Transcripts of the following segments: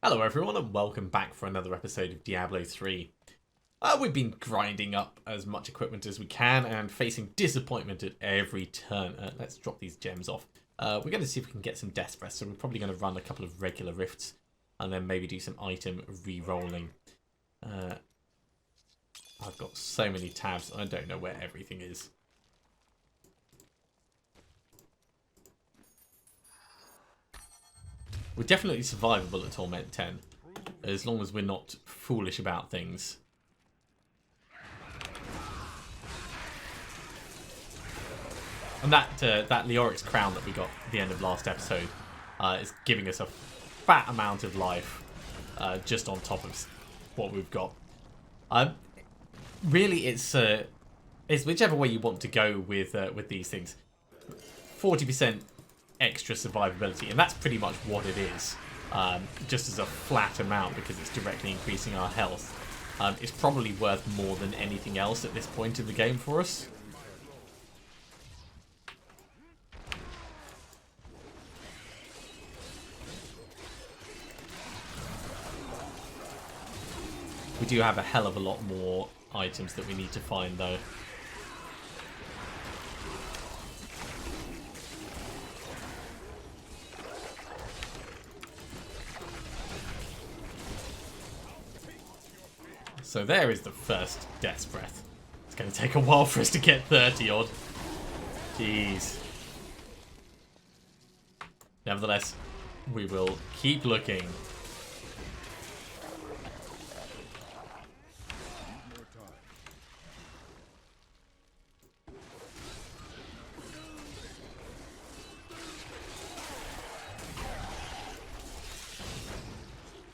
Hello everyone and welcome back for another episode of Diablo 3. We've been grinding up as much equipment as we can and facing disappointment at every turn. Let's drop these gems off. We're going to see if we can get some death breaths, so we're probably going to run a couple of regular rifts and then maybe do some item re-rolling. I've got so many tabs, I don't know where everything is. We're definitely survivable at Torment 10, as long as we're not foolish about things. And that Leoric's crown that we got at the end of last episode is giving us a fat amount of life just on top of what we've got. Really, it's whichever way you want to go with these things. 40% extra survivability, and that's pretty much what it is, just as a flat amount because it's directly increasing our health. It's probably worth more than anything else at this point in the game for us. We do have a hell of a lot more items that we need to find though. So there is the first Death's Breath. It's going to take a while for us to get 30 odd. Jeez. Nevertheless, we will keep looking.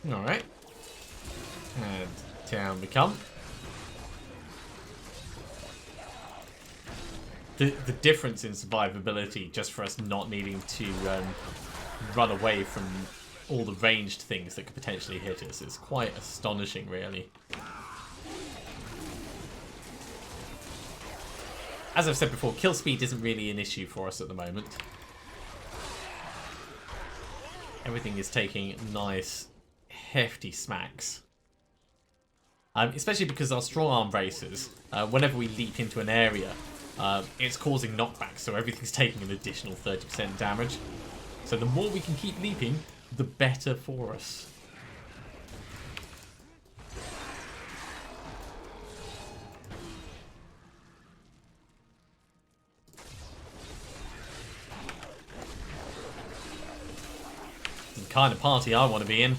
Alright. And down we come. The difference in survivability just for us not needing to run away from all the ranged things that could potentially hit us is quite astonishing, really. As I've said before, kill speed isn't really an issue for us at the moment. Everything is taking nice hefty smacks. Especially because our strong arm braces, whenever we leap into an area, it's causing knockbacks, so everything's taking an additional 30% damage. So the more we can keep leaping, the better for us. It's the kind of party I want to be in.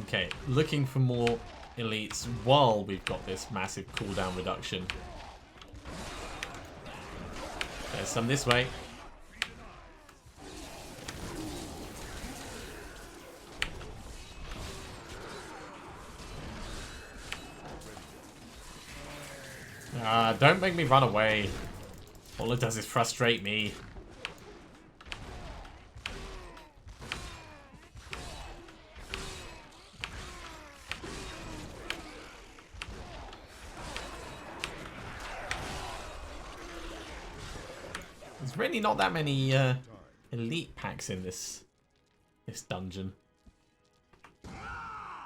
Okay, looking for more elites while we've got this massive cooldown reduction. There's some this way. Don't make me run away. All it does is frustrate me. There's really not that many elite packs in this dungeon.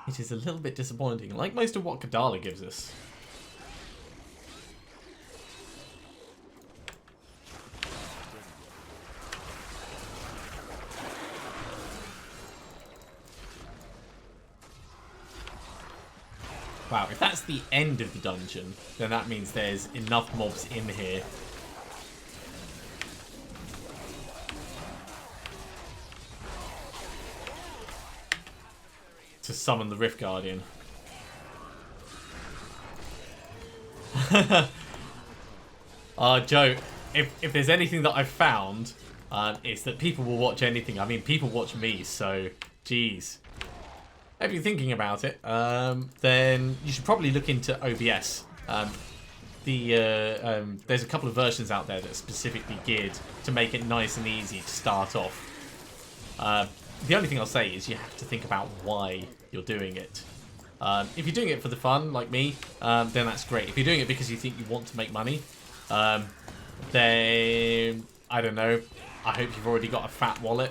It is a little bit disappointing, like most of what Kadala gives us. Wow, if that's the end of the dungeon, then that means there's enough mobs in here to summon the Rift Guardian. Joe, if there's anything that I've found, it's that people will watch anything. I mean, people watch me, so, geez. If you're thinking about it, then you should probably look into OBS. There's a couple of versions out there that are specifically geared to make it nice and easy to start off. The only thing I'll say is you have to think about why you're doing it. If you're doing it for the fun, like me, then that's great. If you're doing it because you think you want to make money, then I don't know. I hope you've already got a fat wallet.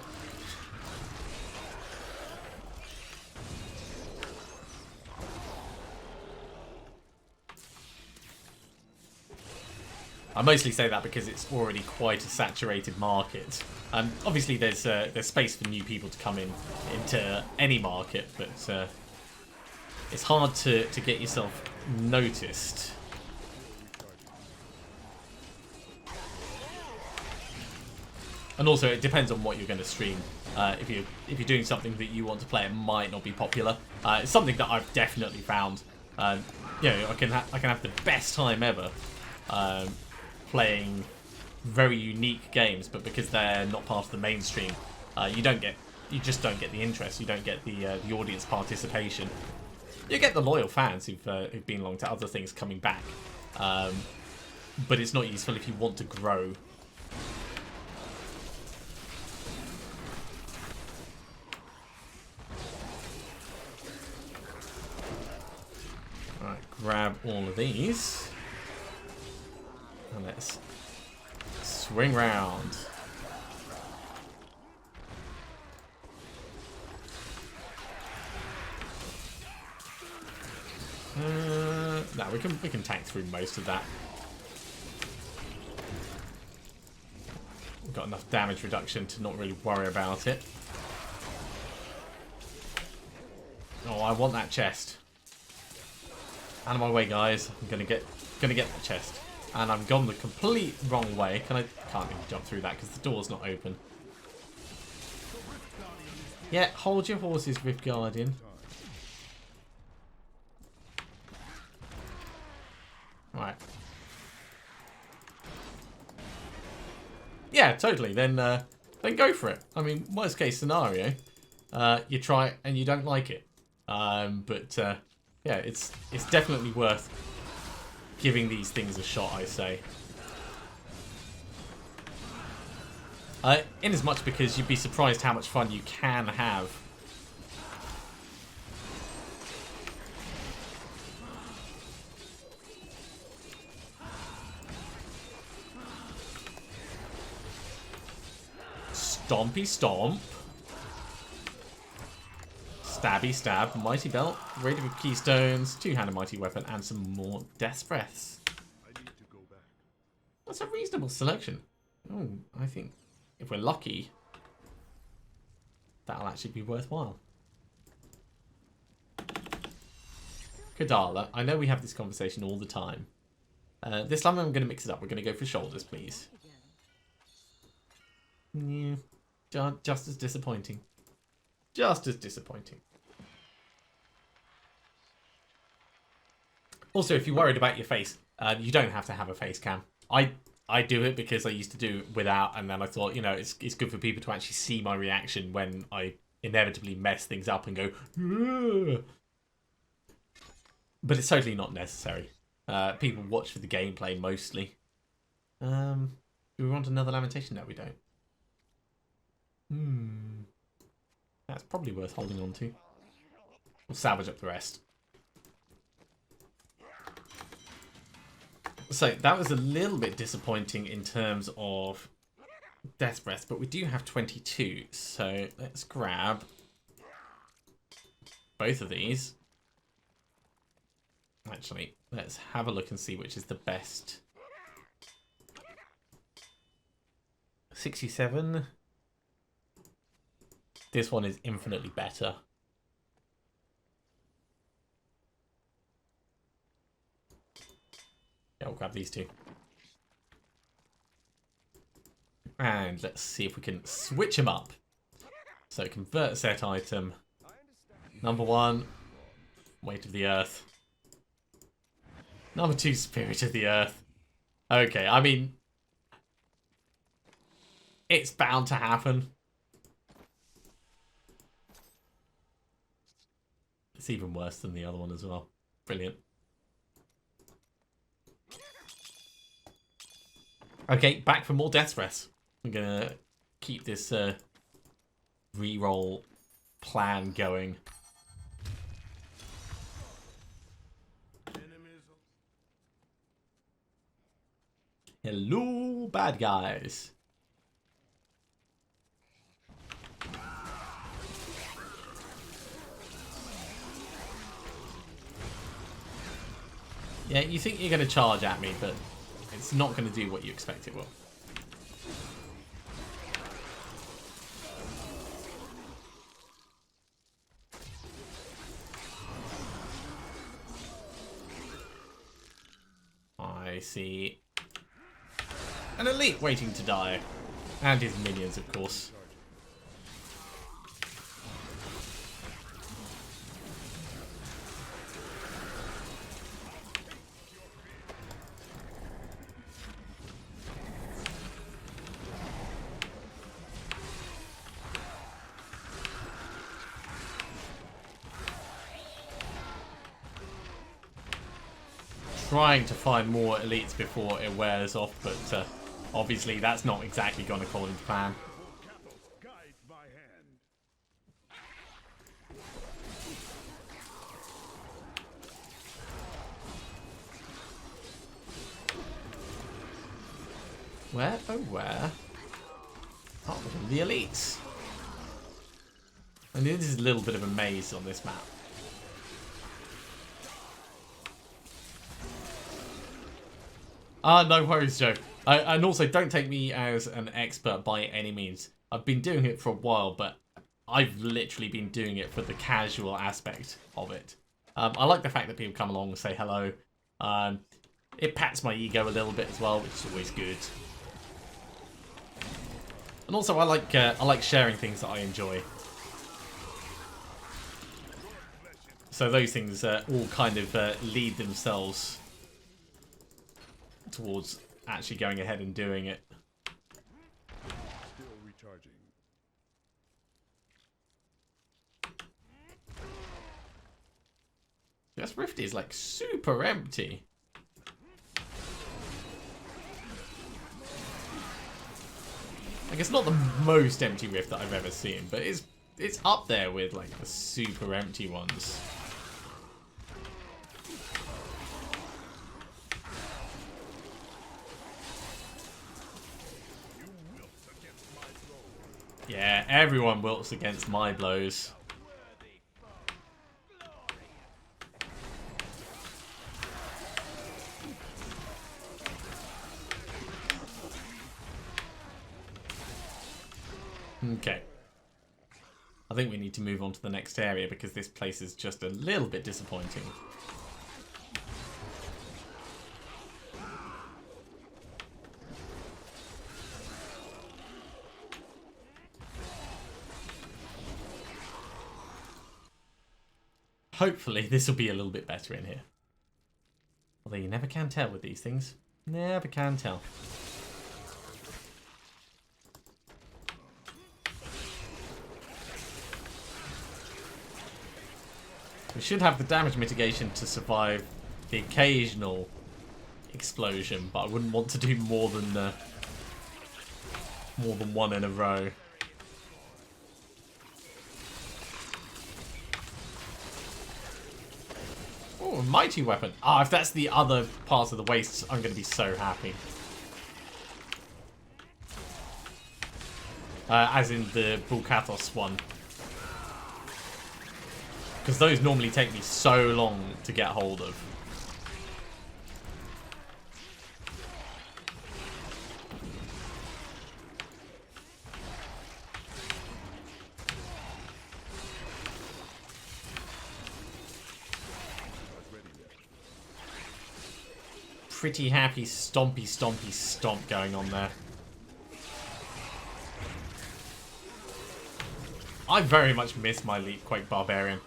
I mostly say that because it's already quite a saturated market. Obviously, there's space for new people to come into any market, but it's hard to get yourself noticed. And also, it depends on what you're going to stream. If you're doing something that you want to play, it might not be popular. It's something that I've definitely found. You know, I can have the best time ever. Playing very unique games, but because they're not part of the mainstream, you just don't get the interest. You don't get the audience participation. You get the loyal fans who've been along to other things coming back, but it's not useful if you want to grow. All right, grab all of these. And let's swing round. No, we can tank through most of that. We've got enough damage reduction to not really worry about it. Oh, I want that chest. Out of my way, guys. I'm gonna get that chest. And I've gone the complete wrong way. Can't even jump through that because the door's not open. Yeah, hold your horses, Rift Guardian. Right. Yeah, totally. Then go for it. I mean, worst case scenario, you try it and you don't like it. But yeah, it's definitely worth giving these things a shot, I say. In as much because you'd be surprised how much fun you can have. Stompy stomp. Stabby stab. Mighty belt. Radiant keystones. Two-handed mighty weapon. And some more death's breaths. That's a reasonable selection. Oh, I think if we're lucky, that'll actually be worthwhile. Kadala, I know we have this conversation all the time. This time I'm going to mix it up. We're going to go for shoulders, please. Yeah, just as disappointing. Just as disappointing. Also, if you're worried about your face, you don't have to have a face cam. I do it because I used to do it without, and then I thought, you know, it's good for people to actually see my reaction when I inevitably mess things up and go, "Ugh." But it's totally not necessary. People watch for the gameplay mostly. Do we want another lamentation? No, we don't. That's probably worth holding on to. We'll salvage up the rest. So that was a little bit disappointing in terms of Death's Breath, but we do have 22. So let's grab both of these. Actually, let's have a look and see which is the best. 67. This one is infinitely better. Yeah, we'll grab these two. And let's see if we can switch them up. So convert set item. Number 1, Weight of the Earth. Number 2, Spirit of the Earth. Okay, I mean, it's bound to happen. It's even worse than the other one as well. Brilliant. Okay, back for more Death's Breath. I'm gonna keep this reroll plan going. Hello, bad guys. Yeah, you think you're going to charge at me, but it's not going to do what you expect it will. I see an elite waiting to die. And his minions, of course. Trying to find more elites before it wears off, but obviously that's not exactly gone according to plan. Where, oh where? Oh, the elites. I mean, this is a little bit of a maze on this map. No worries, Joe. And also, don't take me as an expert by any means. I've been doing it for a while, but I've literally been doing it for the casual aspect of it. I like the fact that people come along and say hello. It pats my ego a little bit as well, which is always good. And also, I like sharing things that I enjoy. So those things all kind of lead themselves towards actually going ahead and doing it. Still recharging. This rift is like super empty. Like, it's not the most empty rift that I've ever seen, but it's up there with like the super empty ones. Yeah, everyone wilts against my blows. Okay. I think we need to move on to the next area because this place is just a little bit disappointing. Hopefully this will be a little bit better in here. Although you never can tell with these things. Never can tell. We should have the damage mitigation to survive the occasional explosion, but I wouldn't want to do more than one in a row. Oh, a mighty weapon. Ah, if that's the other part of the wastes, I'm going to be so happy. As in the Bulkathos one. Because those normally take me so long to get hold of. Pretty happy stompy stompy stomp going on there. I very much miss my Leapquake Barbarian.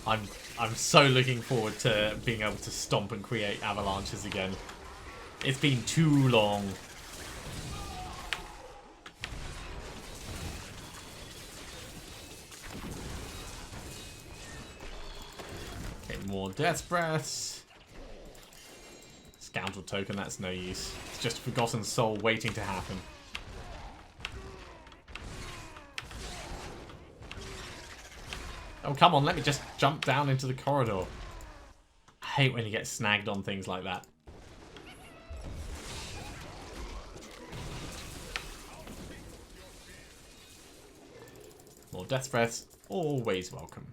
I'm so looking forward to being able to stomp and create avalanches again. It's been too long. Okay, more death breaths. Scoundrel token, that's no use. It's just a forgotten soul waiting to happen. Oh, come on, let me just jump down into the corridor. I hate when you get snagged on things like that. More death breaths, always welcome.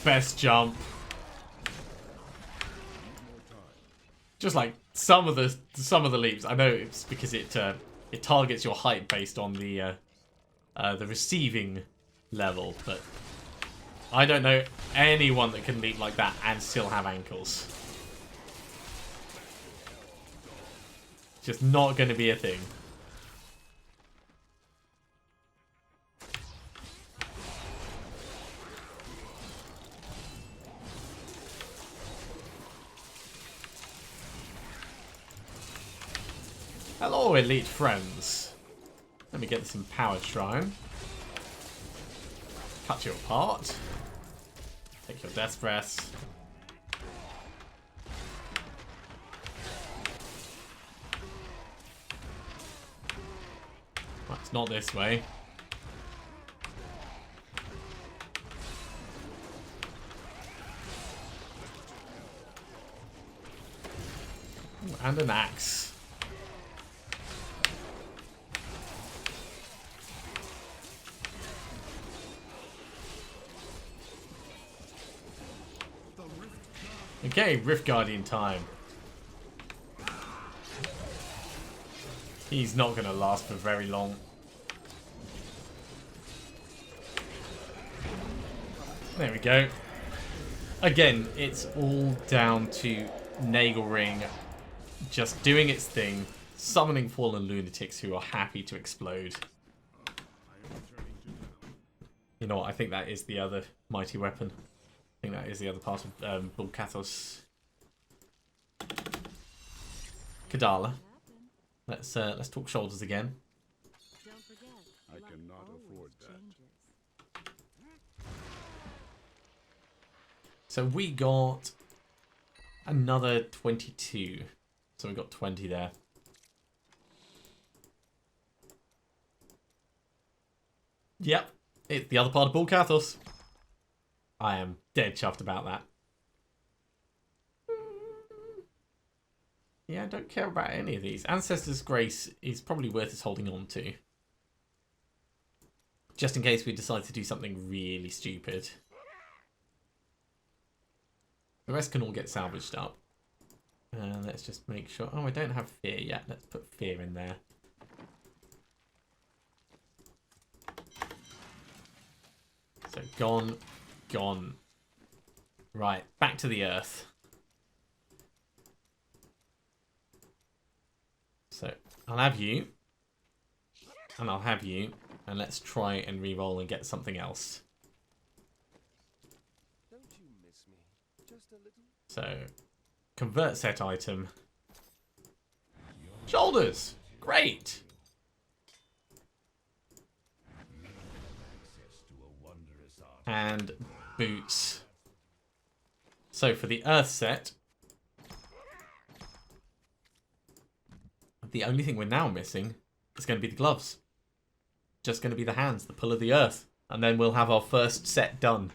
best jump. Just like some of the leaps. I know it's because it targets your height based on the receiving level, but I don't know anyone that can leap like that and still have ankles. Just not going to be a thing. Hello, elite friends. Let me get some power shrine. Cut you apart. Take your death breaths. Well, it's not this way. Ooh, and an axe. Okay, Rift Guardian time. He's not going to last for very long. There we go. Again, it's all down to Nagelring just doing its thing, summoning fallen lunatics who are happy to explode. You know what, I think that is the other mighty weapon. I think that is the other part of Bulkathos. Kadala. Let's talk shoulders again. I cannot afford that. So we got another 22. So we got 20 there. Yep, it's the other part of Bulkathos. I am dead chuffed about that. Yeah, I don't care about any of these. Ancestor's Grace is probably worth us holding on to. Just in case we decide to do something really stupid. The rest can all get salvaged up. Let's just make sure... Oh, I don't have fear yet. Let's put fear in there. So, gone. Gone. Right, back to the earth. So, I'll have you. And I'll have you. And let's try and re-roll and get something else. Don't you miss me? Just a little? So, convert set item. Shoulders! Great! And boots. So for the earth set, the only thing we're now missing is going to be the gloves. Just going to be the hands, the pull of the earth. And then we'll have our first set done.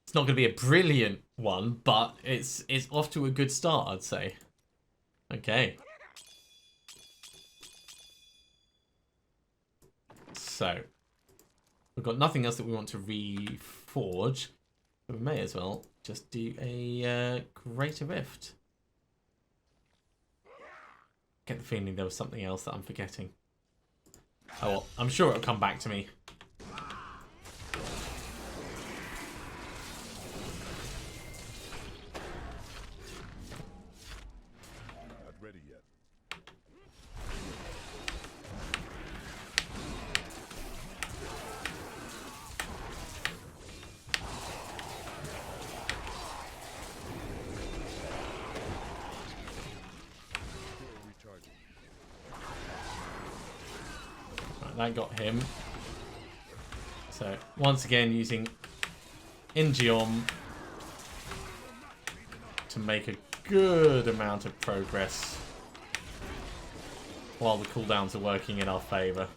It's not going to be a brilliant one, but it's off to a good start, I'd say. Okay. So, we've got nothing else that we want to reforge. So we may as well just do a Greater Rift. Get the feeling there was something else that I'm forgetting. Oh, well, I'm sure it'll come back to me. Not ready yet. Right, that got him. So, once again, using Ingeom to make a good amount of progress while the cooldowns are working in our favour.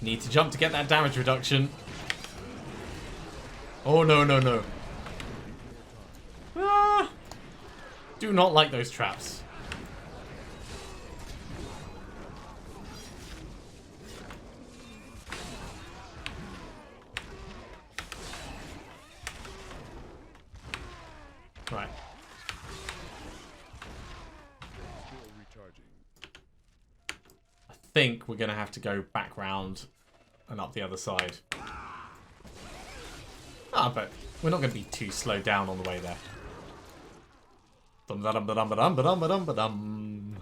Need to jump to get that damage reduction. Oh, no, no, no. Ah! Do not like those traps. Right. Still recharging. I think we're going to have to go back round and up the other side. Ah, but we're not going to be too slowed down on the way there. Dum da dum da dum ba dum ba dum ba dum ba dum.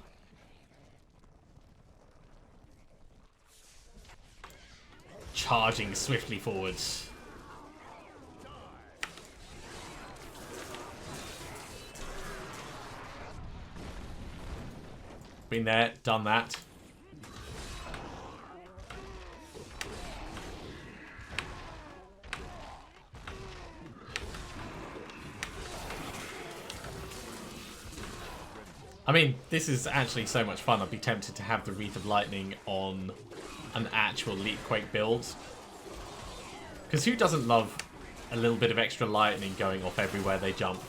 Charging swiftly forwards. Been there, done that. I mean, this is actually so much fun. I'd be tempted to have the Wreath of Lightning on an actual Leapquake build. Because who doesn't love a little bit of extra lightning going off everywhere they jump?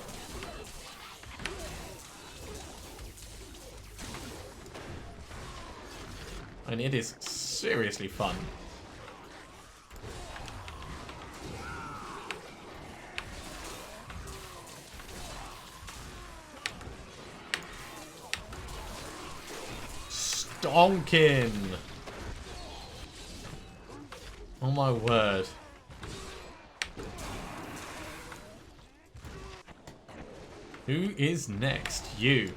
And it is seriously fun. Stonkin! Oh my word. Who is next? You.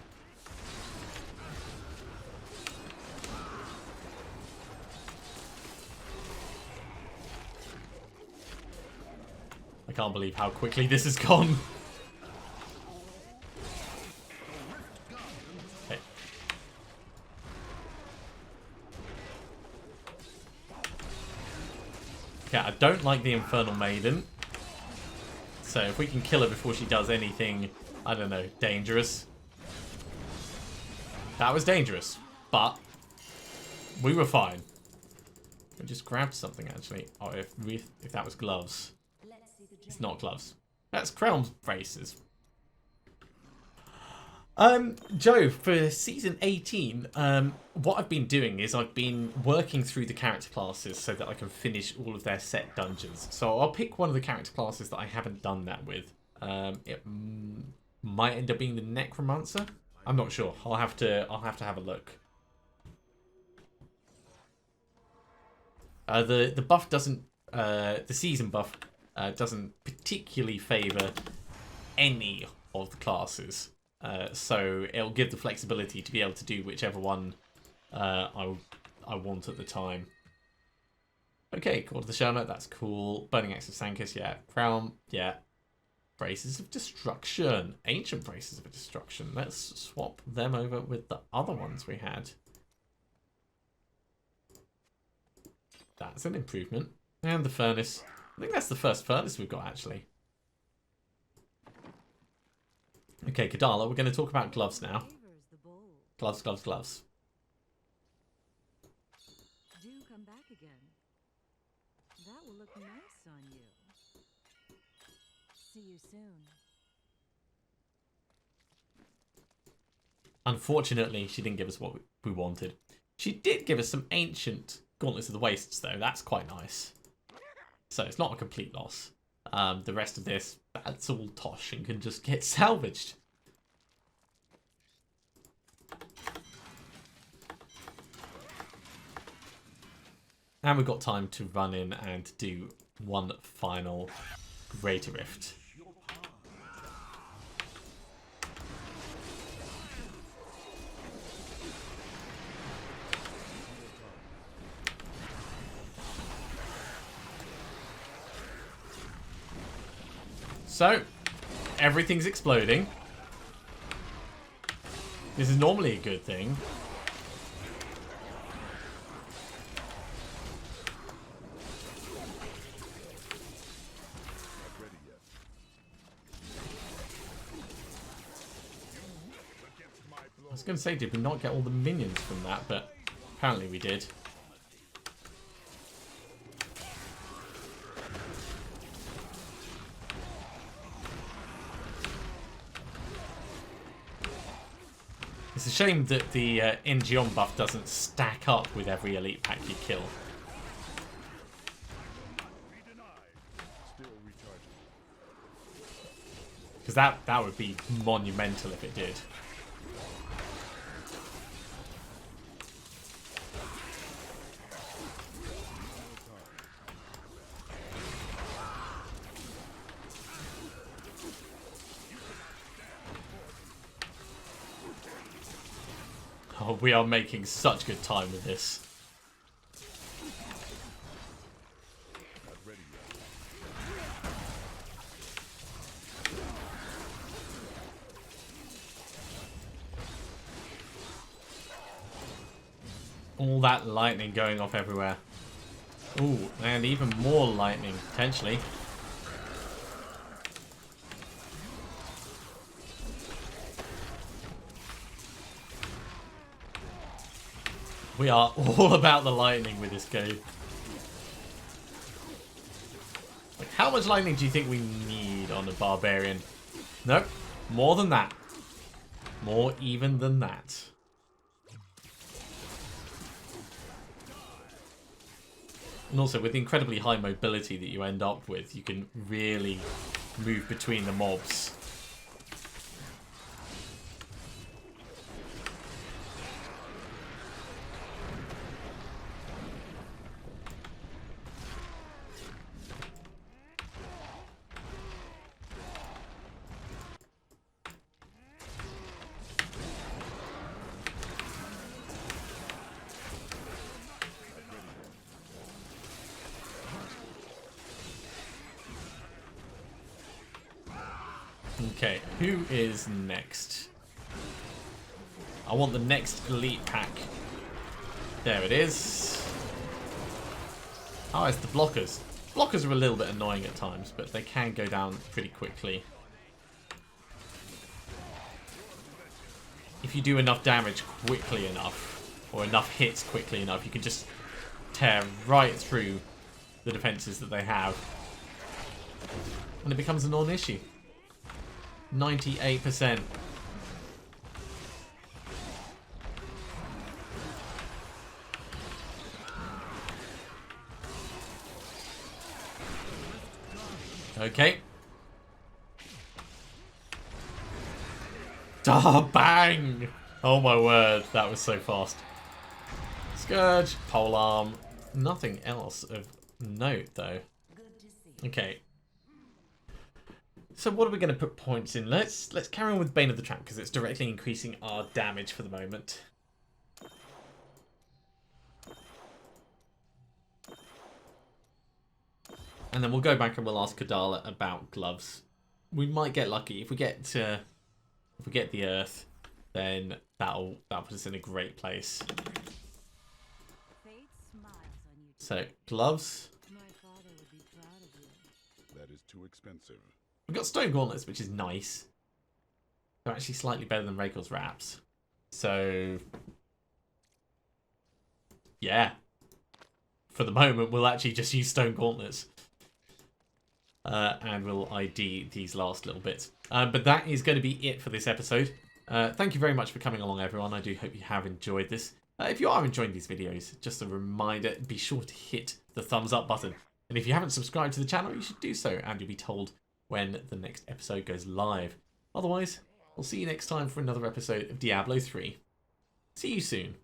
I can't believe how quickly this has gone. Okay. Okay, I don't like the Infernal Maiden. So if we can kill her before she does anything, I don't know, dangerous. That was dangerous, but we were fine. I just grabbed something actually. Oh, if that was gloves. It's not gloves. That's crown braces. Joe, for season 18, what I've been doing is I've been working through the character classes so that I can finish all of their set dungeons. So I'll pick one of the character classes that I haven't done that with. It might end up being the Necromancer. I'm not sure. I'll have to have a look. The buff doesn't the season buff doesn't particularly favour any of the classes. So it'll give the flexibility to be able to do whichever one I want at the time. Okay, Call to the Shadow, that's cool. Burning Axe of Sankus, yeah. Crown, yeah. Braces of Destruction. Ancient Braces of Destruction. Let's swap them over with the other ones we had. That's an improvement. And the Furnace. I think that's the first Furnace we've got, actually. Okay, Kadala, we're going to talk about gloves now. Gloves, gloves, gloves. Do come back again. That will look nice on you. See you soon. Unfortunately, she didn't give us what we wanted. She did give us some ancient Gauntlets of the Wastes, though. That's quite nice. So it's not a complete loss. The rest of this, that's all tosh and can just get salvaged. And we've got time to run in and do one final Greater Rift. So, everything's exploding. This is normally a good thing. I was going to say, did we not get all the minions from that? But apparently we did. It's a shame that the Ingeon buff doesn't stack up with every elite pack you kill. Still recharging. Because that would be monumental if it did. Oh, we are making such good time with this. Not ready yet. All that lightning going off everywhere. Ooh, and even more lightning, potentially. We are all about the lightning with this game. Like, how much lightning do you think we need on a Barbarian? Nope, more than that. More even than that. And also, with the incredibly high mobility that you end up with, you can really move between the mobs. Okay, who is next? I want the next elite pack. There it is. Oh, it's the blockers. Blockers are a little bit annoying at times, but they can go down pretty quickly. If you do enough damage quickly enough, or enough hits quickly enough, you can just tear right through the defenses that they have. And it becomes a non-issue. 98%. Okay. Ah, bang! Oh my word, that was so fast. Scourge, polearm, nothing else of note though. Okay. So what are we going to put points in? Let's carry on with Bane of the Tramp because it's directly increasing our damage for the moment. And then we'll go back and we'll ask Kadala about gloves. We might get lucky if we get the earth, then that'll put us in a great place. Fate smiles on you. So gloves. My father would be proud of you. That is too expensive. We've got stone gauntlets, which is nice. They're actually slightly better than Rhaegal's wraps. So yeah. For the moment, we'll actually just use stone gauntlets. And we'll ID these last little bits. But that is going to be it for this episode. Thank you very much for coming along, everyone. I do hope you have enjoyed this. If you are enjoying these videos, just a reminder, be sure to hit the thumbs up button. And if you haven't subscribed to the channel, you should do so, and you'll be told when the next episode goes live. Otherwise, we'll see you next time for another episode of Diablo 3. See you soon.